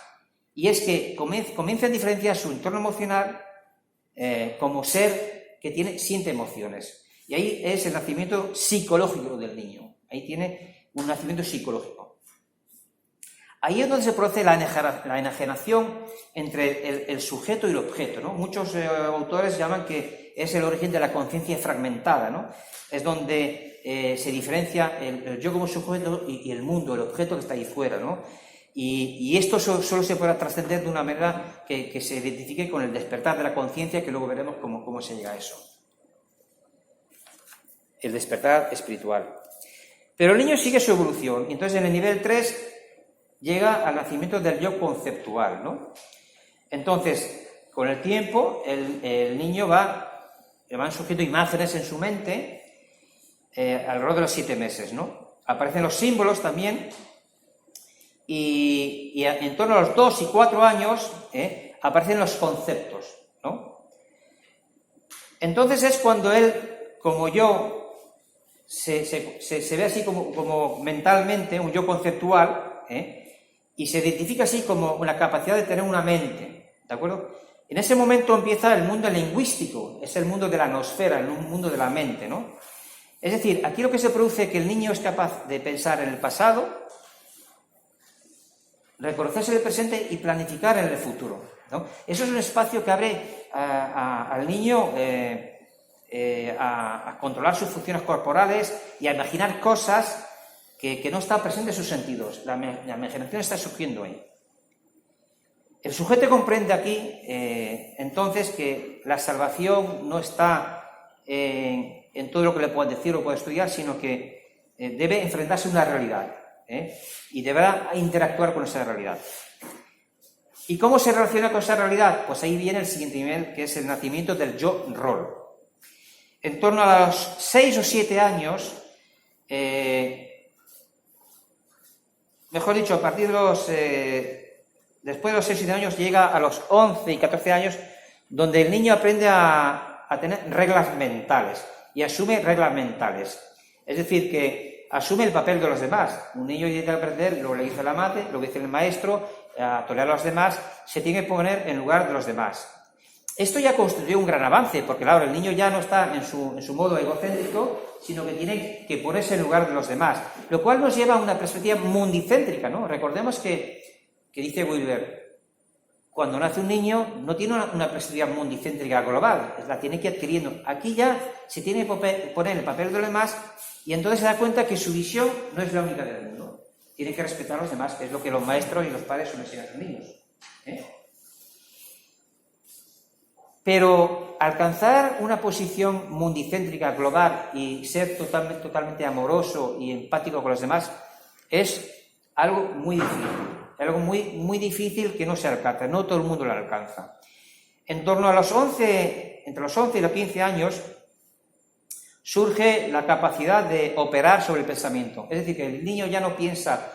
Y es que comienza a diferenciar su entorno emocional como ser que siente emociones. Y ahí es el nacimiento psicológico del niño. Ahí tiene un nacimiento psicológico. Ahí es donde se produce la enajenación entre el sujeto y el objeto, ¿no? Muchos autores llaman que es el origen de la conciencia fragmentada, ¿no? Es donde se diferencia el yo como sujeto y el mundo, el objeto que está ahí fuera, ¿no? Y esto solo se podrá trascender de una manera que se identifique con el despertar de la conciencia, que luego veremos cómo se llega a eso. El despertar espiritual. Pero el niño sigue su evolución, y entonces en el nivel 3 llega al nacimiento del yo conceptual, ¿no? Entonces, con el tiempo, el niño van surgiendo imágenes en su mente alrededor de los 7 meses, ¿no? Aparecen los símbolos también, y en torno a los 2 y 4 años aparecen los conceptos, ¿no? Entonces es cuando él, como yo, se ve así como mentalmente, un yo conceptual, y se identifica así como una capacidad de tener una mente, ¿de acuerdo? En ese momento empieza el mundo lingüístico, es el mundo de la nosfera, el mundo de la mente, ¿no? Es decir, aquí lo que se produce es que el niño es capaz de pensar en el pasado, reconocerse el presente y planificar en el futuro, ¿no? Eso es un espacio que abre al niño a controlar sus funciones corporales y a imaginar cosas que no están presentes en sus sentidos. La imaginación está surgiendo ahí. El sujeto comprende aquí, entonces, que la salvación no está en todo lo que le puedan decir o pueda estudiar, sino que debe enfrentarse a una realidad. y deberá interactuar con esa realidad. ¿Y cómo se relaciona con esa realidad? Pues ahí viene el siguiente nivel, que es el nacimiento del yo-rol. En torno a los 6 o 7 años, mejor dicho, a partir de los... después de los 6 o 7 años llega a los 11 y 14 años, donde el niño aprende a tener reglas mentales y asume reglas mentales. Es decir, que asume el papel de los demás. Un niño tiene que aprender lo que le dice la madre, lo que dice el maestro, a tolerar a los demás, se tiene que poner en lugar de los demás. Esto ya constituye un gran avance, porque claro, el niño ya no está en su modo egocéntrico, sino que tiene que ponerse en lugar de los demás, lo cual nos lleva a una perspectiva mundicéntrica, ¿no? Recordemos que dice Wilber, cuando nace un niño no tiene una perspectiva mundicéntrica global, la tiene que ir adquiriendo. Aquí ya se tiene que poner el papel de los demás y entonces se da cuenta que su visión no es la única del mundo. Tiene que respetar a los demás, que es lo que los maestros y los padres suelen enseñar a los niños. Pero alcanzar una posición mundicéntrica global y ser totalmente amoroso y empático con los demás es algo muy difícil. Algo muy difícil que no se alcanza, no todo el mundo lo alcanza. En torno a entre los 11 y los 15 años, surge la capacidad de operar sobre el pensamiento. Es decir, que el niño ya no piensa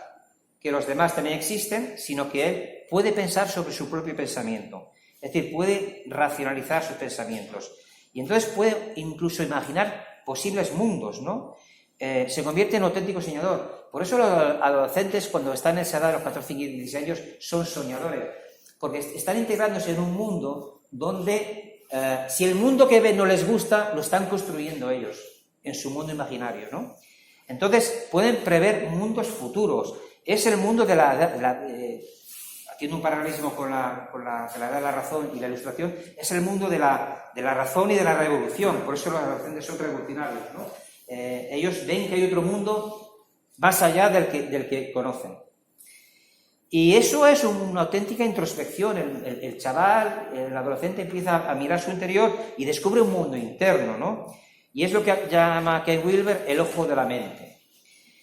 que los demás también existen, sino que él puede pensar sobre su propio pensamiento. Es decir, puede racionalizar sus pensamientos. Y entonces puede incluso imaginar posibles mundos, ¿no? Se convierte en auténtico soñador. Por eso los adolescentes, cuando están en esa edad de los 14 y 16 años, son soñadores. Porque están integrándose en un mundo donde, si el mundo que ven no les gusta, lo están construyendo ellos, en su mundo imaginario, ¿no? Entonces, pueden prever mundos futuros. Es el mundo de haciendo un paralelismo con la edad de la razón y la ilustración, es el mundo de la razón y de la revolución. Por eso los adolescentes son revolucionarios, ¿no? Ellos ven que hay otro mundo más allá del que conocen. Y eso es una auténtica introspección. El chaval, el adolescente empieza a mirar su interior y descubre un mundo interno, ¿no? Y es lo que llama Ken Wilber el ojo de la mente.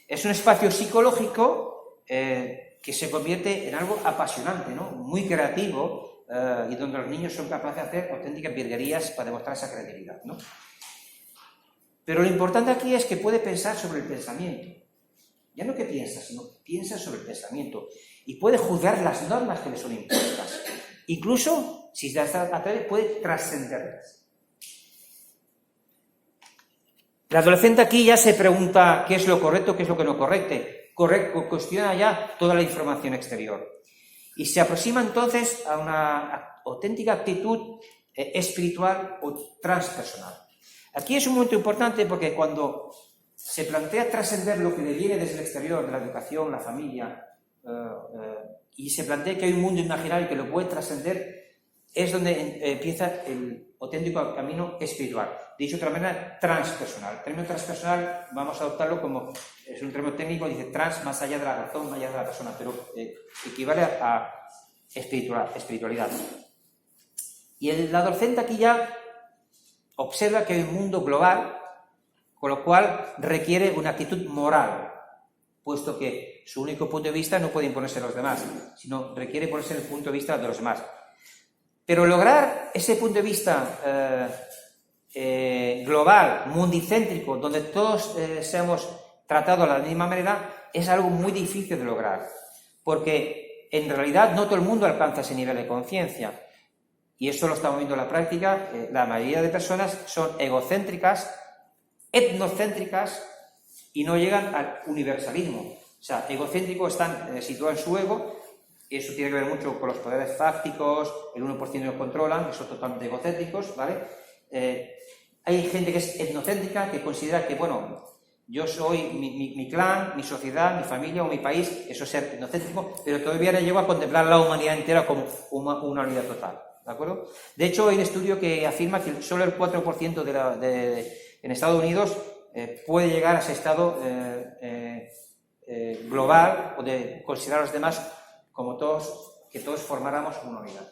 Es un espacio psicológico que se convierte en algo apasionante, ¿no? Muy creativo, y donde los niños son capaces de hacer auténticas virguerías para demostrar esa creatividad, ¿no? Pero lo importante aquí es que puede pensar sobre el pensamiento. Ya no que piensa, sino que piensa sobre el pensamiento. Y puede juzgar las normas que le son impuestas. Incluso, si se atreve, puede trascenderlas. El adolescente aquí ya se pregunta qué es lo correcto, qué es lo que no cuestiona ya toda la información exterior. Y se aproxima entonces a una auténtica actitud espiritual o transpersonal. Aquí es un momento importante porque cuando se plantea trascender lo que le viene desde el exterior, de la educación, la familia, y se plantea que hay un mundo imaginario que lo puede trascender, es donde empieza el auténtico camino espiritual. Dicho de otra manera, transpersonal. El término transpersonal vamos a adoptarlo como, es un término técnico, dice trans, más allá de la razón, más allá de la persona, pero equivale a espiritualidad. Y el adolescente aquí ya observa que hay un mundo global, con lo cual requiere una actitud moral, puesto que su único punto de vista no puede imponerse a los demás, sino requiere ponerse en el punto de vista de los demás. Pero lograr ese punto de vista global, mundicéntrico, donde todos seamos tratados de la misma manera, es algo muy difícil de lograr, porque en realidad no todo el mundo alcanza ese nivel de conciencia. Y eso lo estamos viendo en la práctica. La mayoría de personas son egocéntricas, etnocéntricas y no llegan al universalismo. O sea, egocéntrico están situados en su ego, y eso tiene que ver mucho con los poderes fácticos, el 1% los controlan, que son totalmente egocéntricos, ¿vale? Hay gente que es etnocéntrica, que considera que, bueno, yo soy mi clan, mi sociedad, mi familia o mi país, eso es ser etnocéntrico, pero todavía no llego a contemplar la humanidad entera como una unidad total. ¿De acuerdo? De hecho, hay un estudio que afirma que solo el 4% en Estados Unidos puede llegar a ese estado global o de considerar a los demás como que todos formáramos una unidad.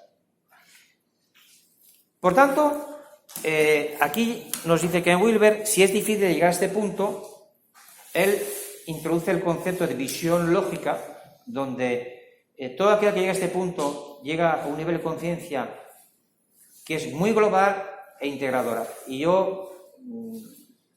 Por tanto, aquí nos dice Ken Wilber, si es difícil llegar a este punto, él introduce el concepto de visión lógica, donde todo aquel que llega a este punto llega a un nivel de conciencia que es muy global e integradora. Y yo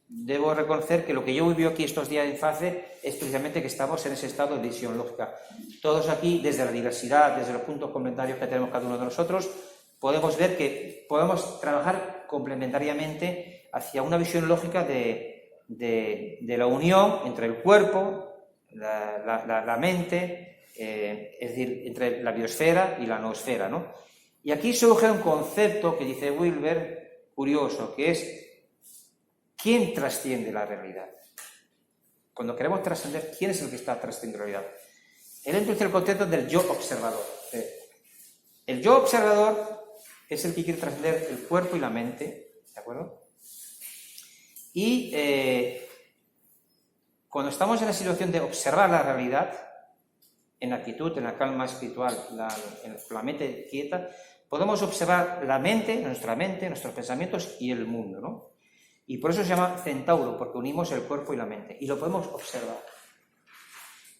debo reconocer que lo que yo vivo aquí estos días en FACE es precisamente que estamos en ese estado de visión lógica. Todos aquí, desde la diversidad, desde los puntos complementarios que tenemos cada uno de nosotros, podemos ver que podemos trabajar complementariamente hacia una visión lógica de la unión entre el cuerpo, la mente, es decir, entre la biosfera y la noosfera, ¿no? Y aquí surge un concepto que dice Wilber, curioso, que es ¿quién trasciende la realidad? Cuando queremos trascender, ¿quién es el que está trascendiendo la realidad? Él introduce el concepto del yo observador. El yo observador es el que quiere trascender el cuerpo y la mente, ¿de acuerdo? Y cuando estamos en la situación de observar la realidad, en la quietud, en la calma espiritual, con la mente quieta, podemos observar la mente, nuestros pensamientos y el mundo, ¿no? Y por eso se llama centauro, porque unimos el cuerpo y la mente, y lo podemos observar.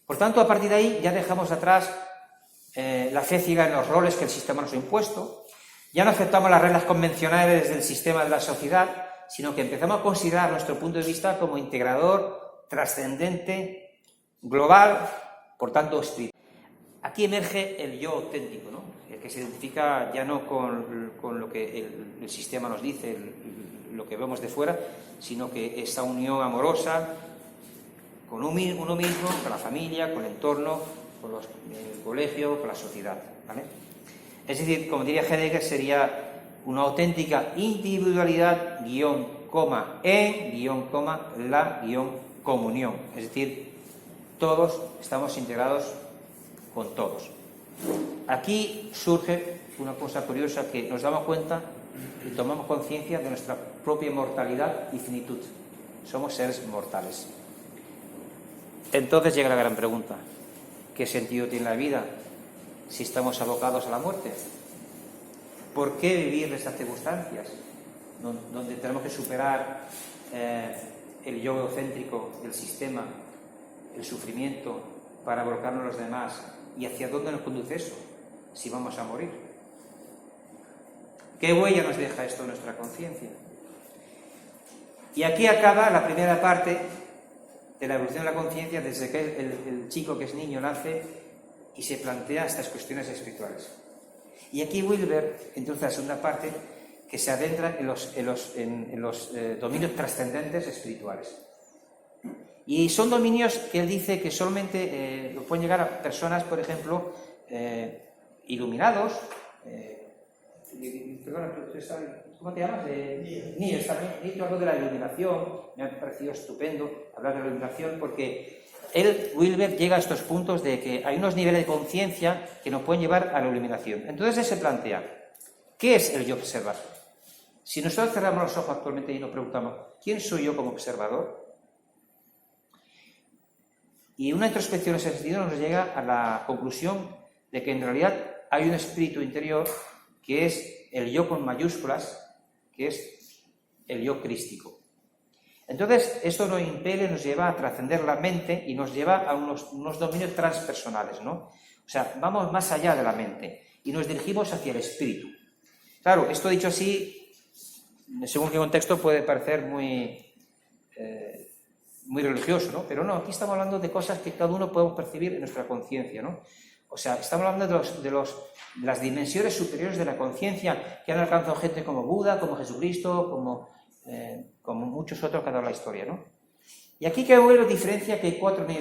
Por tanto, a partir de ahí ya dejamos atrás la fe ciega en los roles que el sistema nos ha impuesto, ya no aceptamos las reglas convencionales del sistema de la sociedad, sino que empezamos a considerar nuestro punto de vista como integrador, trascendente, global, por tanto espiritual. Aquí emerge el yo auténtico, ¿no? El que se identifica ya no con lo que el sistema nos dice, lo que vemos de fuera, sino que esa unión amorosa con uno mismo, con la familia, con el entorno, con el colegio, con la sociedad, ¿vale? Es decir, como diría Heidegger, sería una auténtica individualidad, guión, coma, guión, coma, comunión. Es decir, todos estamos integrados con todos. Aquí surge una cosa curiosa, que nos damos cuenta y tomamos conciencia de nuestra propia mortalidad y finitud. Somos seres mortales. Entonces llega la gran pregunta: ¿qué sentido tiene la vida si estamos abocados a la muerte? ¿Por qué vivir en estas circunstancias donde tenemos que superar el yo egocéntrico del sistema, el sufrimiento, para volcarnos a los demás? ¿Y hacia dónde nos conduce eso si vamos a morir? ¿Qué huella nos deja esto en nuestra conciencia? Y aquí acaba la primera parte de la evolución de la conciencia, desde que el chico que es niño nace y se plantea estas cuestiones espirituales. Y aquí Wilber introduce la segunda parte, que se adentra en los dominios trascendentes espirituales. Y son dominios que él dice que solamente lo pueden llegar a personas, por ejemplo, iluminados. ¿Cómo te llamas? Niels también. He dicho algo de la iluminación, me ha parecido estupendo hablar de la iluminación, porque Wilber llega a estos puntos de que hay unos niveles de conciencia que nos pueden llevar a la iluminación. Entonces él se plantea, ¿qué es el yo observar? Si nosotros cerramos los ojos actualmente y nos preguntamos, ¿quién soy yo como observador? Y una introspección en ese sentido nos llega a la conclusión de que en realidad hay un espíritu interior que es el yo con mayúsculas, que es el yo crístico. Entonces, esto nos impele, nos lleva a trascender la mente y nos lleva a unos dominios transpersonales, ¿no? O sea, vamos más allá de la mente y nos dirigimos hacia el espíritu. Claro, esto dicho así, según qué contexto, puede parecer muy religioso, ¿no? Pero no, aquí estamos hablando de cosas que cada uno podemos percibir en nuestra conciencia, ¿no? O sea, estamos hablando de las dimensiones superiores de la conciencia que han alcanzado gente como Buda, como Jesucristo, como muchos otros que han dado la historia, ¿no? Y aquí que lo diferencia que hay 4 niveles